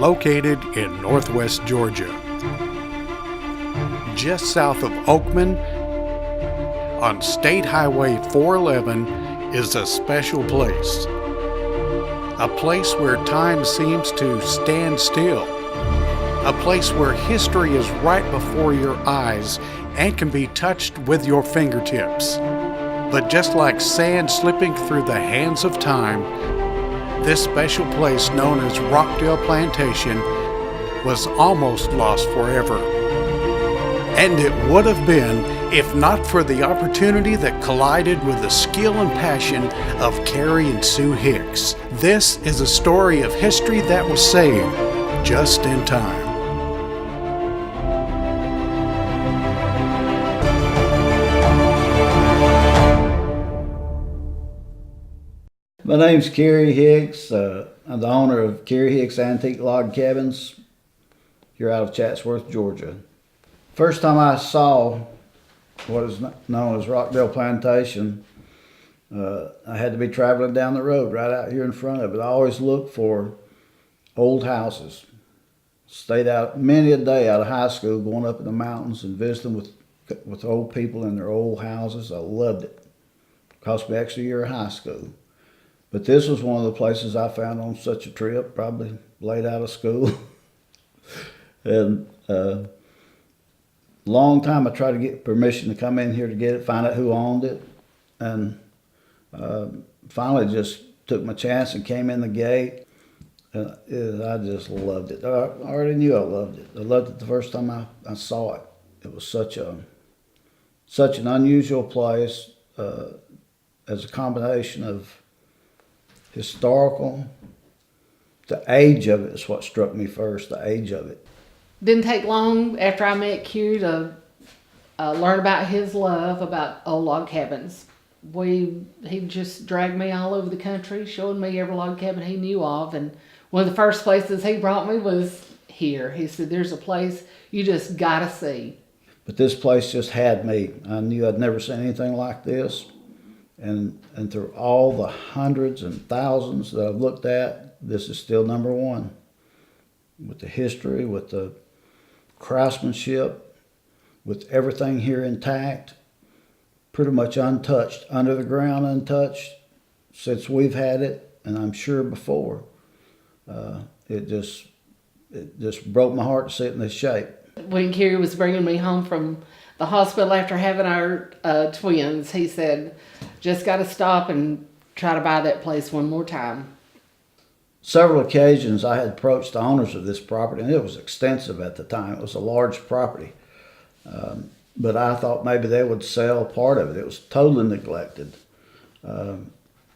located in northwest Georgia. Just south of Oakman, on State Highway 411, is a special place. A place where time seems to stand still. A place where history is right before your eyes and can be touched with your fingertips. But just like sand slipping through the hands of time, this special place known as Rockdale Plantation was almost lost forever. And it would have been if not for the opportunity that collided with the skill and passion of Carrie and Sue Hicks. This is a story of history that was saved just in time. My name's Carrie Hicks. I'm the owner of Carrie Hicks Antique Log Cabins here out of Chatsworth, Georgia. First time I saw what is known as Rockdale Plantation, I had to be traveling down the road right out here in front of it. I always looked for old houses. Stayed out many a day out of high school going up in the mountains and visiting with old people in their old houses. I loved it. Cost me extra year of high school. But this was one of the places I found on such a trip, probably late out of school. And long time I tried to get permission to come in here to get it, find out who owned it. And finally just took my chance and came in the gate. And I just loved it. I already knew I loved it. I loved it the first time I saw it. It was such an unusual place as a combination of historical. The age of it is what struck me first, the age of it. Didn't take long after I met Q to learn about his love about old log cabins. He just dragged me all over the country, showing me every log cabin he knew of. And one of the first places he brought me was here. He said, "There's a place you just gotta see." But this place just had me. I knew I'd never seen anything like this. And through all the hundreds and thousands that I've looked at, this is still number one. With the history, with the craftsmanship, with everything here intact, pretty much untouched, under the ground untouched, since we've had it, and I'm sure before. It just broke my heart to see it in this shape. When Kerry was bringing me home from the hospital after having our twins, he said, "Just got to stop and try to buy that place one more time." Several occasions I had approached the owners of this property, and it was extensive at the time. It was a large property. But I thought maybe they would sell part of it. It was totally neglected. And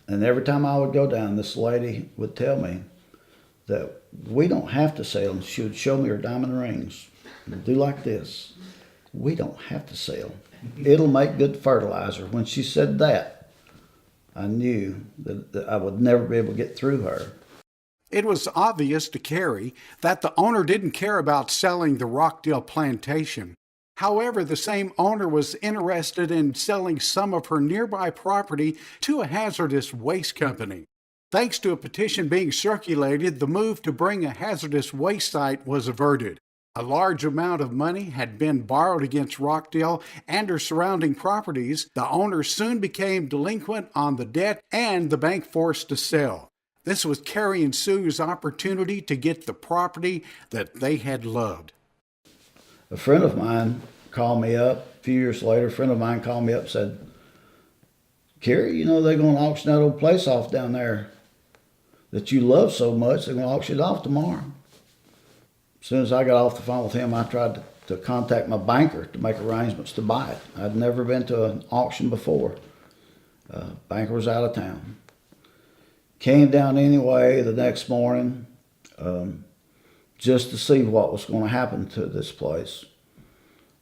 every time I would go down, this lady would tell me that we don't have to sell. And she would show me her diamond rings. Do like this. We don't have to sell. It'll make good fertilizer. When she said that, I knew that I would never be able to get through her. It was obvious to Carrie that the owner didn't care about selling the Rockdale Plantation. However, the same owner was interested in selling some of her nearby property to a hazardous waste company. Thanks to a petition being circulated, the move to bring a hazardous waste site was averted. A large amount of money had been borrowed against Rockdale and her surrounding properties. The owner soon became delinquent on the debt and the bank forced to sell. This was Carrie and Sue's opportunity to get the property that they had loved. A friend of mine called me up a few years later. A friend of mine called me up and said, "Carrie, you know they're going to auction that old place off down there that you love so much. They're going to auction it off tomorrow." As soon as I got off the phone with him, I tried to contact my banker to make arrangements to buy it. I'd never been to an auction before. Banker was out of town. Came down anyway the next morning just to see what was going to happen to this place.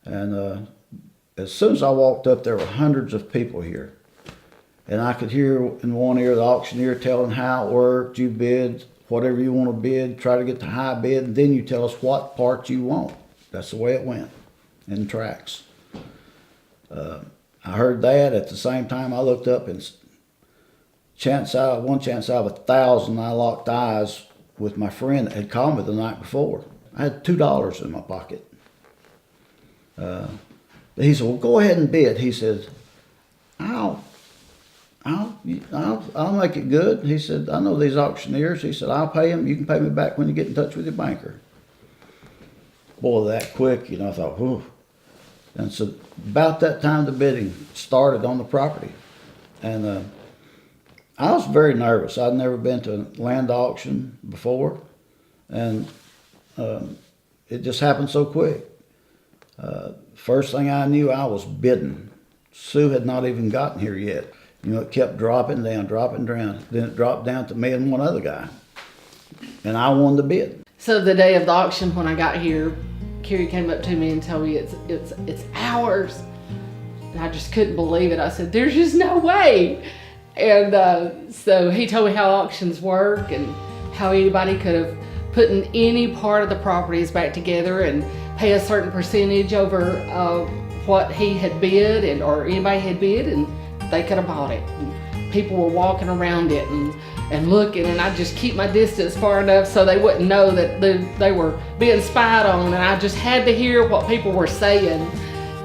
And as soon as I walked up, there were hundreds of people here. And I could hear in one ear the auctioneer telling how it worked. You bid whatever you want to bid, try to get the high bid, and then you tell us what part you want. That's the way it went in tracks. I heard that. At the same time, I looked up and one chance out of 1,000, I locked eyes with my friend that had called me the night before. I had $2 in my pocket. He said, "Well, go ahead and bid." He said, I'll make it good." He said, "I know these auctioneers." He said, "I'll pay them. You can pay me back when you get in touch with your banker." Boy, that quick, I thought, whew. And so about that time the bidding started on the property. And I was very nervous. I'd never been to a land auction before. And it just happened so quick. First thing I knew, I was bidding. Sue had not even gotten here yet. It kept dropping down. Then it dropped down to me and one other guy. And I won the bid. So the day of the auction, when I got here, Carrie came up to me and told me it's ours. And I just couldn't believe it. I said, "There's just no way." And so he told me how auctions work and how anybody could have put in any part of the properties back together and pay a certain percentage over what he had bid or anybody had bid, and they could have bought it. And people were walking around it and looking, and I'd just keep my distance far enough so they wouldn't know that they were being spied on, and I just had to hear what people were saying.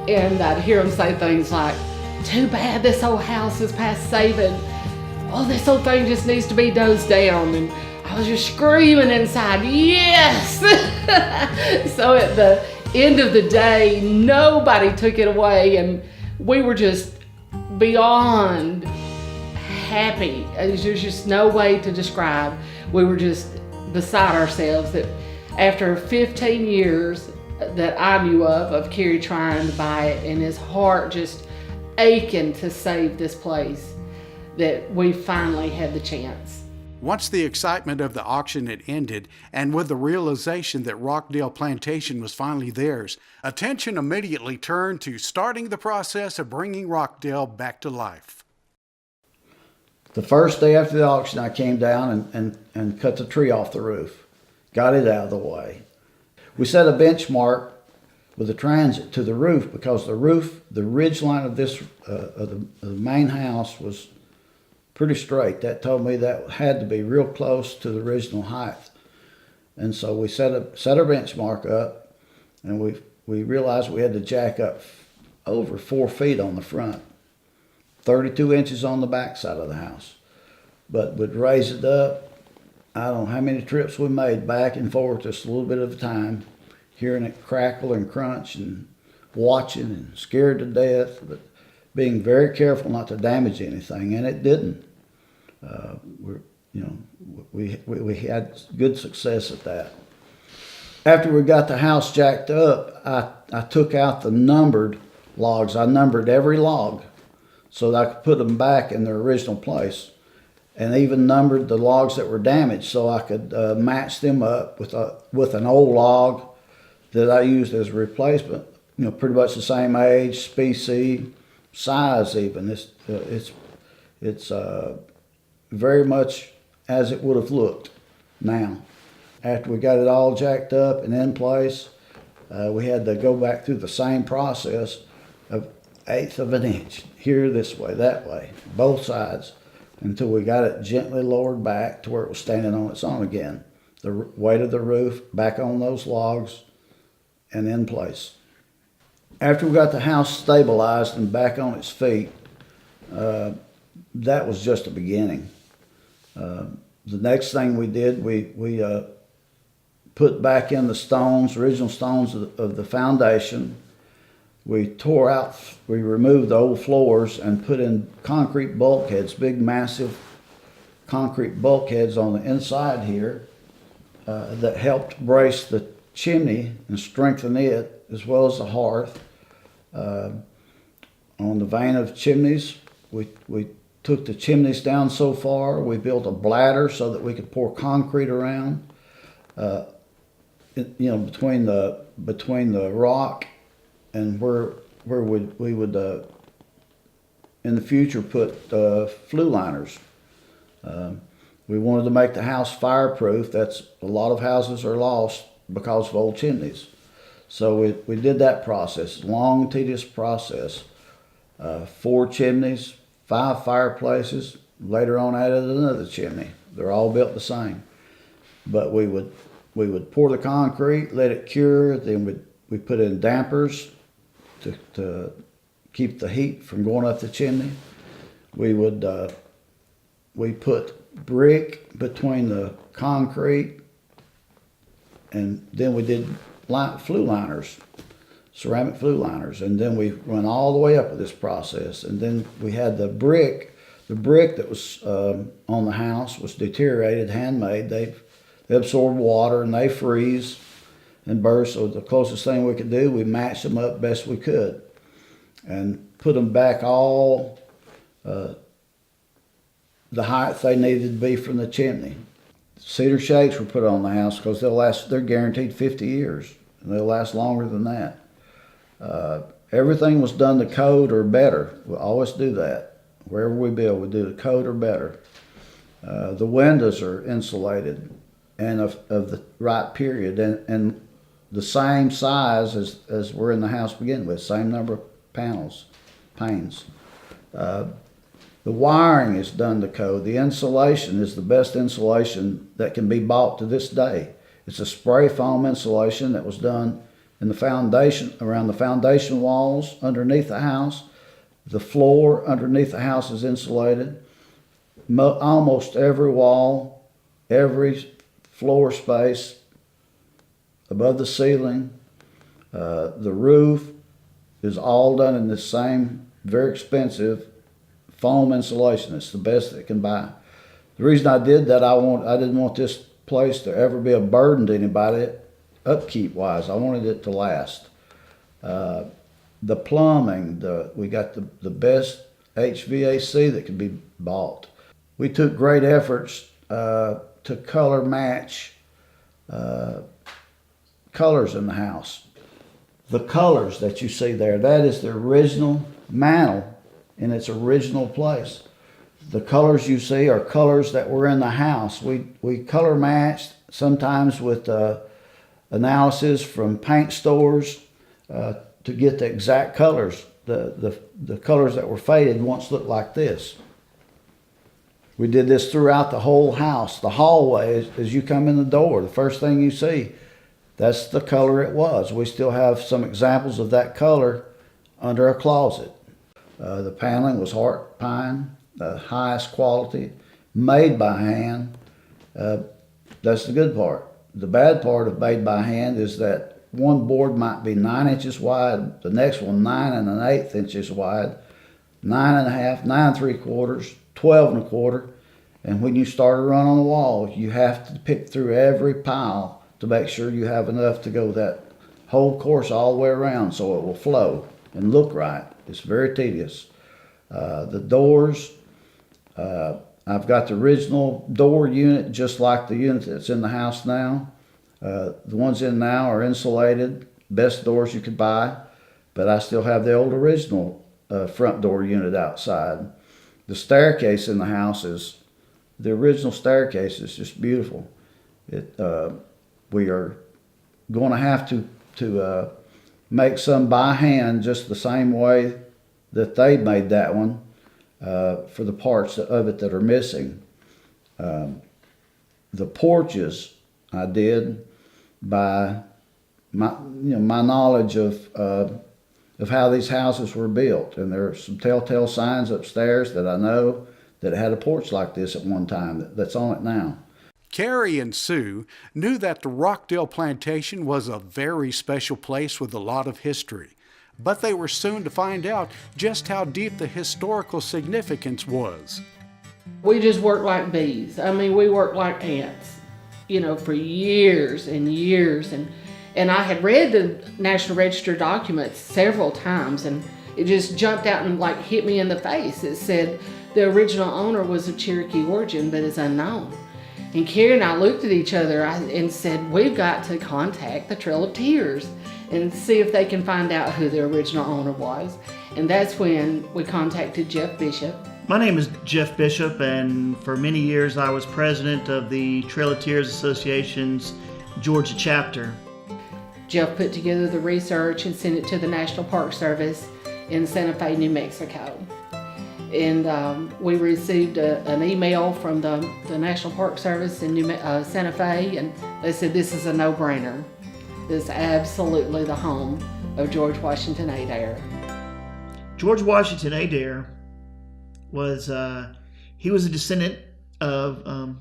And I'd hear them say things like, "Too bad this old house is past saving. Oh, this old thing just needs to be dozed down." And I was just screaming inside, "Yes!" So at the end of the day, nobody took it away, and we were just beyond happy. There's just no way to describe. We were just beside ourselves that after 15 years that I knew of Kerry trying to buy it and his heart just aching to save this place, that we finally had the chance. Once the excitement of the auction had ended, and with the realization that Rockdale Plantation was finally theirs, attention immediately turned to starting the process of bringing Rockdale back to life. The first day after the auction, I came down and cut the tree off the roof, got it out of the way. We set a benchmark with the transit to the roof because the ridge line of this of the main house was pretty straight. That told me that had to be real close to the original height. And so we set our benchmark up, and we realized we had to jack up over 4 feet on the front, 32 inches on the back side of the house. But we'd raise it up. I don't know how many trips we made back and forth just a little bit at a time, hearing it crackle and crunch and watching and scared to death, but being very careful not to damage anything, and it didn't. We had good success at that. After we got the house jacked up, I took out the numbered logs. I numbered every log so that I could put them back in their original place, and even numbered the logs that were damaged so I could match them up with an old log that I used as a replacement. Pretty much the same age, species, size even. It's very much as it would have looked now. After we got it all jacked up and in place, we had to go back through the same process of 1/8 of an inch, here this way, that way, both sides, until we got it gently lowered back to where it was standing on its own again. The weight of the roof back on those logs and in place. After we got the house stabilized and back on its feet, that was just the beginning. The next thing we did, we put back in the stones, original stones of the foundation. We removed the old floors and put in concrete bulkheads, big massive concrete bulkheads on the inside here that helped brace the chimney and strengthen it as well as the hearth. On the vein of chimneys, we took the chimneys down so far, we built a bladder so that we could pour concrete around, between the rock and where we would in the future put flue liners. We wanted to make the house fireproof. That's a lot of houses are lost because of old chimneys. So we did that process, long, tedious process. 4 chimneys, 5 fireplaces, later on added another chimney. They're all built the same. but we would pour the concrete, let it cure, then we put in dampers to keep the heat from going up the chimney. We put brick between the concrete, and then we did flue liners, ceramic flue liners, and then we went all the way up with this process. And then we had the brick that was on the house was deteriorated, handmade. They absorb water and they freeze and burst. So the closest thing we could do, we matched them up best we could and put them back all the height they needed to be from the chimney. Cedar shakes were put on the house because they're guaranteed 50 years, and they'll last longer than that. Everything was done to code or better. We always do that. Wherever we build, we do the code or better. The windows are insulated and of the right period and the same size as were in the house to begin with, same number of panes. The wiring is done to code. The insulation is the best insulation that can be bought to this day. It's a spray foam insulation that was done in the foundation, around the foundation walls underneath the house. The floor underneath the house is insulated. Almost every wall, every floor space above the ceiling, the roof is all done in the same very expensive foam insulation. It's the best that can buy. The reason I did that, I didn't want this place to ever be a burden to anybody upkeep wise. I wanted it to last. The plumbing, we got the best HVAC that could be bought. We took great efforts to color match colors in the house. The colors that you see there, that is the original mantle in its original place. The colors you see are colors that were in the house. We color matched, sometimes with analysis from paint stores to get the exact colors. The colors that were faded once looked like this. We did this throughout the whole house. The hallway, as you come in the door, the first thing you see, that's the color it was. We still have some examples of that color under a closet. The paneling was heart pine, the highest quality, made by hand. That's the good part. The bad part of made by hand is that one board might be 9 inches wide, the next one 9 1/8 inches wide, 9 1/2, 9 3/4, 12 1/4. And when you start a run on the wall, you have to pick through every pile to make sure you have enough to go that whole course all the way around so it will flow and look right. It's very tedious. The doors, I've got the original door unit just like the unit that's in the house now. The ones in now are insulated, best doors you could buy, but I still have the old original front door unit outside. The staircase in the house the original staircase is just beautiful. We are going to have to make some by hand just the same way that they made that one for the parts of it that are missing. The porches I did by my knowledge of how these houses were built, and there are some telltale signs upstairs that I know that had a porch like this at one time that's on it now. Carrie and Sue knew that the Rockdale Plantation was a very special place with a lot of history, but they were soon to find out just how deep the historical significance was. We just worked like bees. I mean, we worked like ants, for years and years. And I had read the National Register documents several times, and it just jumped out and hit me in the face. It said the original owner was of Cherokee origin, but is unknown. And Carrie and I looked at each other and said, we've got to contact the Trail of Tears and see if they can find out who the original owner was. And that's when we contacted Jeff Bishop. My name is Jeff Bishop, and for many years I was president of the Trail of Tears Association's Georgia chapter. Jeff put together the research and sent it to the National Park Service in Santa Fe, New Mexico. And we received an email from the National Park Service in Santa Fe, and they said this is a no-brainer. This is absolutely the home of George Washington Adair. George Washington Adair was he was a descendant of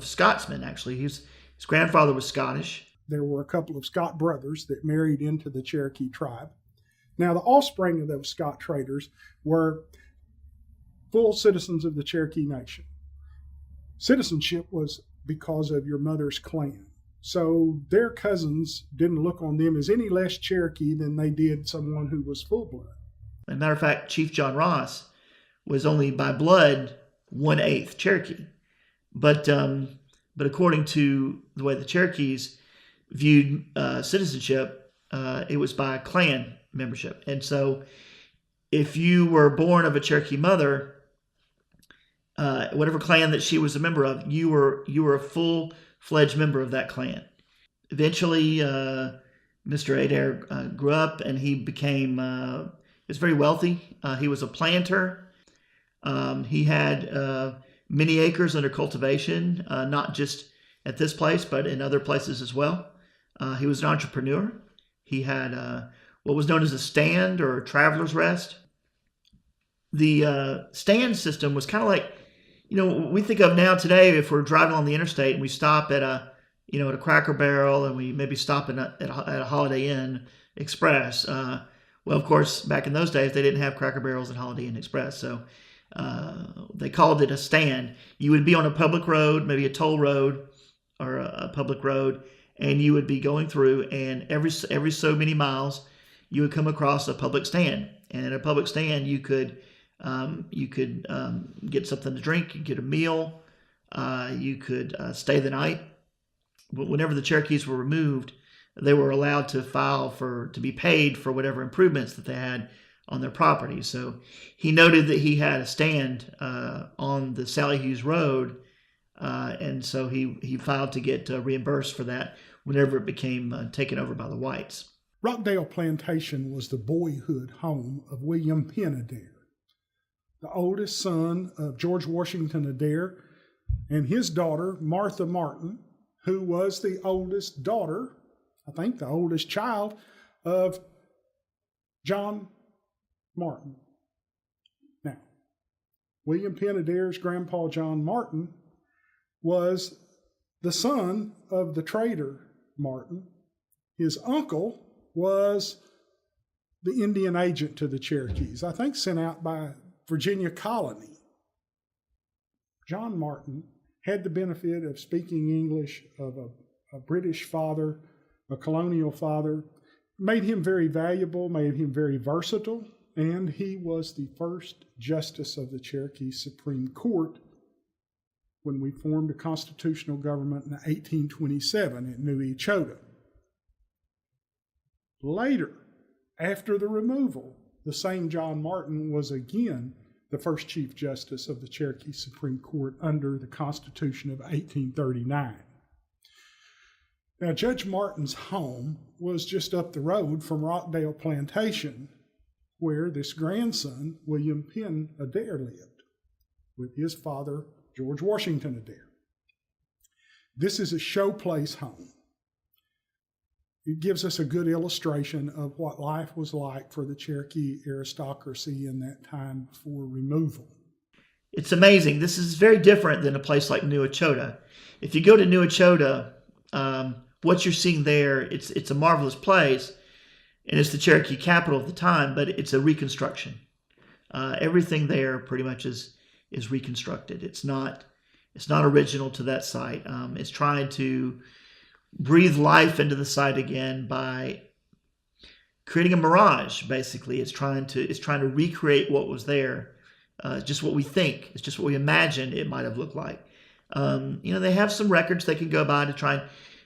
Scotsmen. Actually, his grandfather was Scottish. There were a couple of Scott brothers that married into the Cherokee tribe. Now, the offspring of those Scott traders were full citizens of the Cherokee Nation. Citizenship was because of your mother's clan. So their cousins didn't look on them as any less Cherokee than they did someone who was full blood. As a matter of fact, Chief John Ross was only by blood 1/8 Cherokee. But according to the way the Cherokees viewed citizenship, it was by clan membership. And so if you were born of a Cherokee mother, whatever clan that she was a member of, you were a full-fledged member of that clan. Eventually, Mr. Adair grew up, and he became he was very wealthy. He was a planter. He had many acres under cultivation, not just at this place, but in other places as well. He was an entrepreneur. He had what was known as a stand or a traveler's rest. The stand system was kind of like, we think of now today, if we're driving on the interstate and we stop at a Cracker Barrel, and we maybe stop at a Holiday Inn Express. Well, of course, back in those days, they didn't have Cracker Barrels and Holiday Inn Express, so they called it a stand. You would be on a public road, maybe a toll road or a public road, and you would be going through, and every so many miles, you would come across a public stand. And at a public stand, you could get something to drink, you could get a meal, you could stay the night. But whenever the Cherokees were removed, they were allowed to file to be paid for whatever improvements that they had on their property. So he noted that he had a stand on the Sally Hughes Road, and so he filed to get reimbursed for that whenever it became taken over by the whites. Rockdale Plantation was the boyhood home of William Penn Adair, the oldest son of George Washington Adair and his daughter, Martha Martin, who was the oldest daughter, I think the oldest child, of John Martin. Now, William Penn Adair's grandpa, John Martin, was the son of the trader Martin. His uncle was the Indian agent to the Cherokees, I think sent out by Virginia Colony. John Martin had the benefit of speaking English, of a British father, a colonial father, made him very valuable, made him very versatile, and he was the first justice of the Cherokee Supreme Court when we formed a constitutional government in 1827 at New Echota. Later, after the removal, the same John Martin was again the first Chief Justice of the Cherokee Supreme Court under the Constitution of 1839. Now, Judge Martin's home was just up the road from Rockdale Plantation, where this grandson, William Penn Adair, lived with his father, George Washington Adair. This is a showplace home. It gives us a good illustration of what life was like for the Cherokee aristocracy in that time before removal. It's amazing. This is very different than a place like New Echota. If you go to New Echota, what you're seeing there, it's a marvelous place, and it's the Cherokee capital of the time, but it's a reconstruction. Everything there pretty much is reconstructed. It's not original to that site. It's trying to breathe life into the site again by creating a mirage. Basically, it's trying to recreate what was there, just what we think. It's just what we imagine it might have looked like. They have some records they can go by to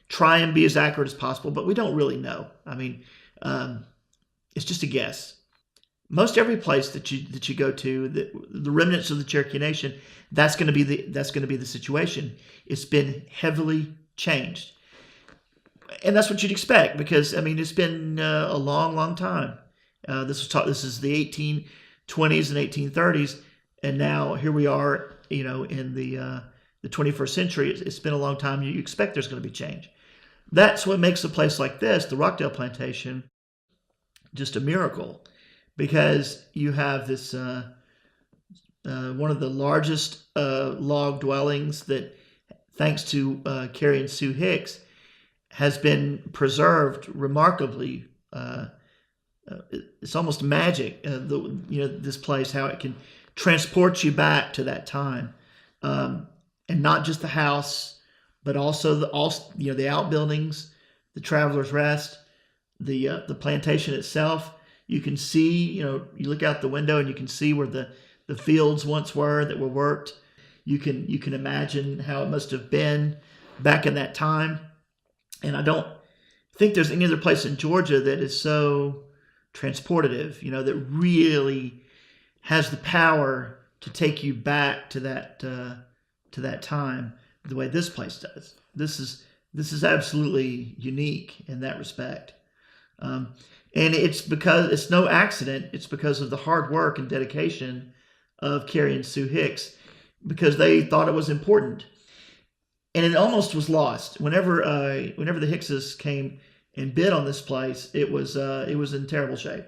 try and be as accurate as possible, but we don't really know. I mean, it's just a guess. Most every place that you go to, the remnants of the Cherokee Nation, that's going to be the situation. It's been heavily changed. And that's what you'd expect, because it's been a long, long time. This is the 1820s and 1830s. And now here we are, in the 21st century. It's been a long time. You expect there's going to be change. That's what makes a place like this, the Rockdale Plantation, just a miracle, because you have this one of the largest log dwellings that, thanks to Carrie and Sue Hicks, has been preserved remarkably. It's almost magic. This place, how it can transport you back to that time, and not just the house, but also the outbuildings, the Travelers Rest, the plantation itself. You can see, you look out the window and you can see where the fields once were that were worked. You can imagine how it must have been back in that time. And I don't think there's any other place in Georgia that is so transportative, that really has the power to take you back to that time the way this place does. This is absolutely unique in that respect. And it's because it's no accident. It's because of the hard work and dedication of Carrie and Sue Hicks, because they thought it was important. And it almost was lost. Whenever the Hickses came and bid on this place, it was in terrible shape.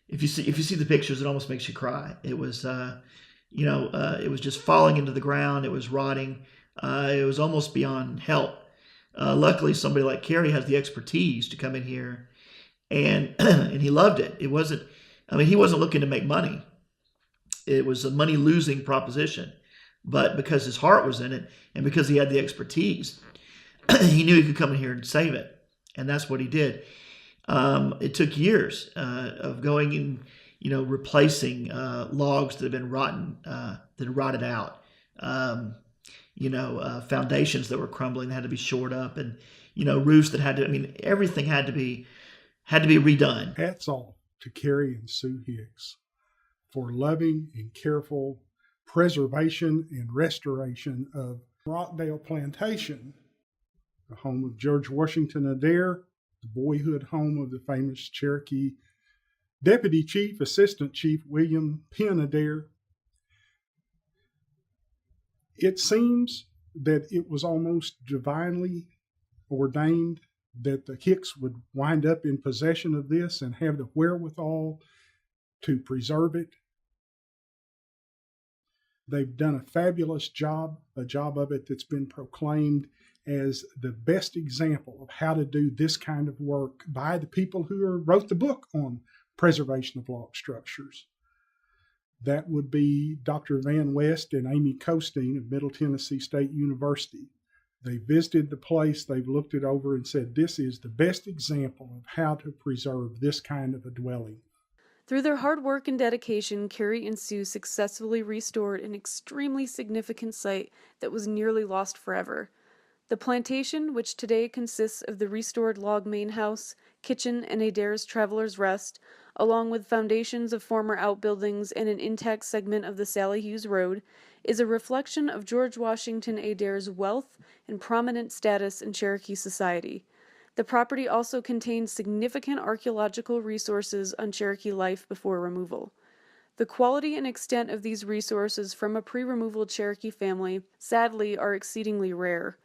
If you see the pictures, it almost makes you cry. It was it was just falling into the ground. It was rotting. It was almost beyond help. Luckily, somebody like Carrie has the expertise to come in here, and and he loved it. He wasn't looking to make money. It was a money losing proposition, but because his heart was in it and because he had the expertise, he knew he could come in here and save it, and that's what he did. It took years of going and replacing logs that had been rotten, that had rotted out. Foundations that were crumbling that had to be shored up, and roofs that had to. Everything had to be redone. Hats off to Carrie and Sue Hicks for loving and careful preservation and restoration of Rockdale Plantation, the home of George Washington Adair, the boyhood home of the famous Cherokee Deputy Chief, Assistant Chief William Penn Adair. It seems that it was almost divinely ordained that the Hicks would wind up in possession of this and have the wherewithal to preserve it. They've done a fabulous job, a job of it that's been proclaimed as the best example of how to do this kind of work by the people who wrote the book on preservation of log structures. That would be Dr. Van West and Amy Costeen of Middle Tennessee State University. They visited the place, they've looked it over and said, this is the best example of how to preserve this kind of a dwelling. Through their hard work and dedication, Carrie and Sue successfully restored an extremely significant site that was nearly lost forever. The plantation, which today consists of the restored log main house, kitchen, and Adair's Travelers Rest, along with foundations of former outbuildings and an intact segment of the Sally Hughes Road, is a reflection of George Washington Adair's wealth and prominent status in Cherokee society. The property also contains significant archaeological resources on Cherokee life before removal. The quality and extent of these resources from a pre-removal Cherokee family, sadly, are exceedingly rare.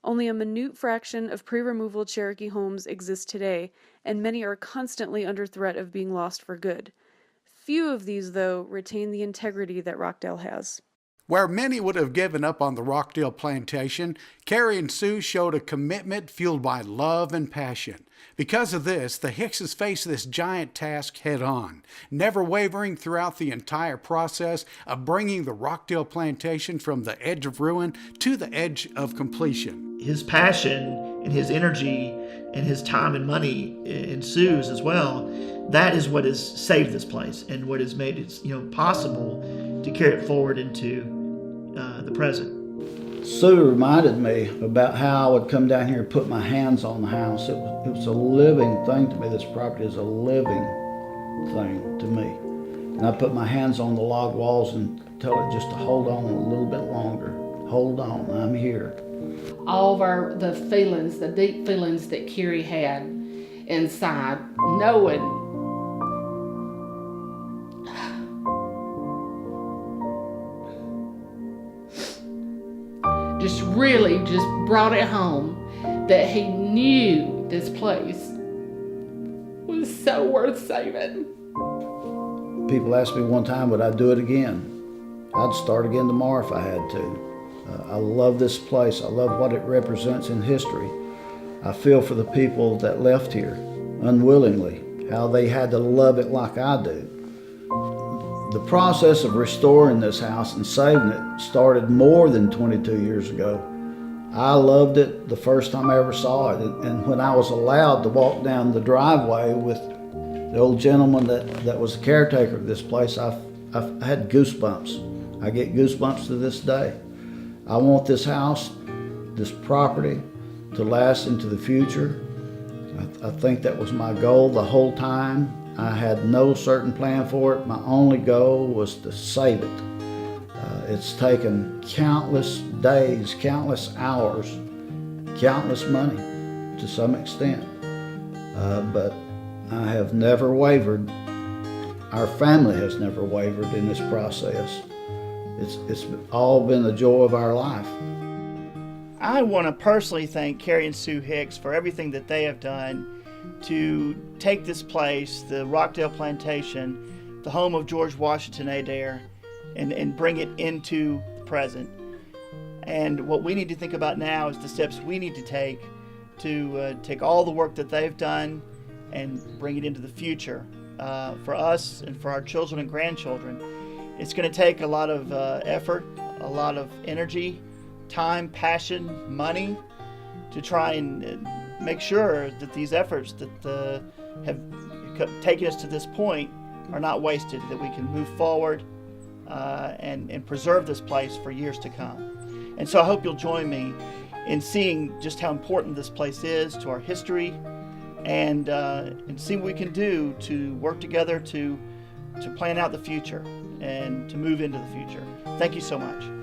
Only a minute fraction of pre-removal Cherokee homes exist today, and many are constantly under threat of being lost for good. Few of these, though, retain the integrity that Rockdale has. Where many would have given up on the Rockdale Plantation, Carrie and Sue showed a commitment fueled by love and passion. Because of this, the Hickses faced this giant task head on, never wavering throughout the entire process of bringing the Rockdale Plantation from the edge of ruin to the edge of completion. His passion and his energy and his time and money, and Sue's as well, that is what has saved this place and what has made it possible to carry it forward into the present. Sue reminded me about how I would come down here and put my hands on the house. It was a living thing to me. This property is a living thing to me. And I put my hands on the log walls and tell it just to hold on a little bit longer. Hold on, I'm here. All of the feelings, the deep feelings that Carrie had inside, knowing really just brought it home that he knew this place was so worth saving. People asked me one time, would I do it again? I'd start again tomorrow if I had to. I love this place. I love what it represents in history. I feel for the people that left here unwillingly, how they had to love it like I do. The process of restoring this house and saving it started more than 22 years ago. I loved it the first time I ever saw it, and when I was allowed to walk down the driveway with the old gentleman that was the caretaker of this place, I had goosebumps. I get goosebumps to this day. I want this house, this property, to last into the future. I think that was my goal the whole time. I had no certain plan for it. My only goal was to save it. It's taken countless days, countless hours, countless money to some extent. But I have never wavered. Our family has never wavered in this process. It's all been the joy of our life. I want to personally thank Carrie and Sue Hicks for everything that they have done to take this place, the Rockdale Plantation, the home of George Washington Adair, and bring it into the present. And what we need to think about now is the steps we need to take all the work that they've done and bring it into the future for us and for our children and grandchildren. It's going to take a lot of effort, a lot of energy, time, passion, money to try and make sure that these efforts that have taken us to this point are not wasted, that we can move forward and preserve this place for years to come. And so I hope you'll join me in seeing just how important this place is to our history and see what we can do to work together to plan out the future and to move into the future. Thank you so much.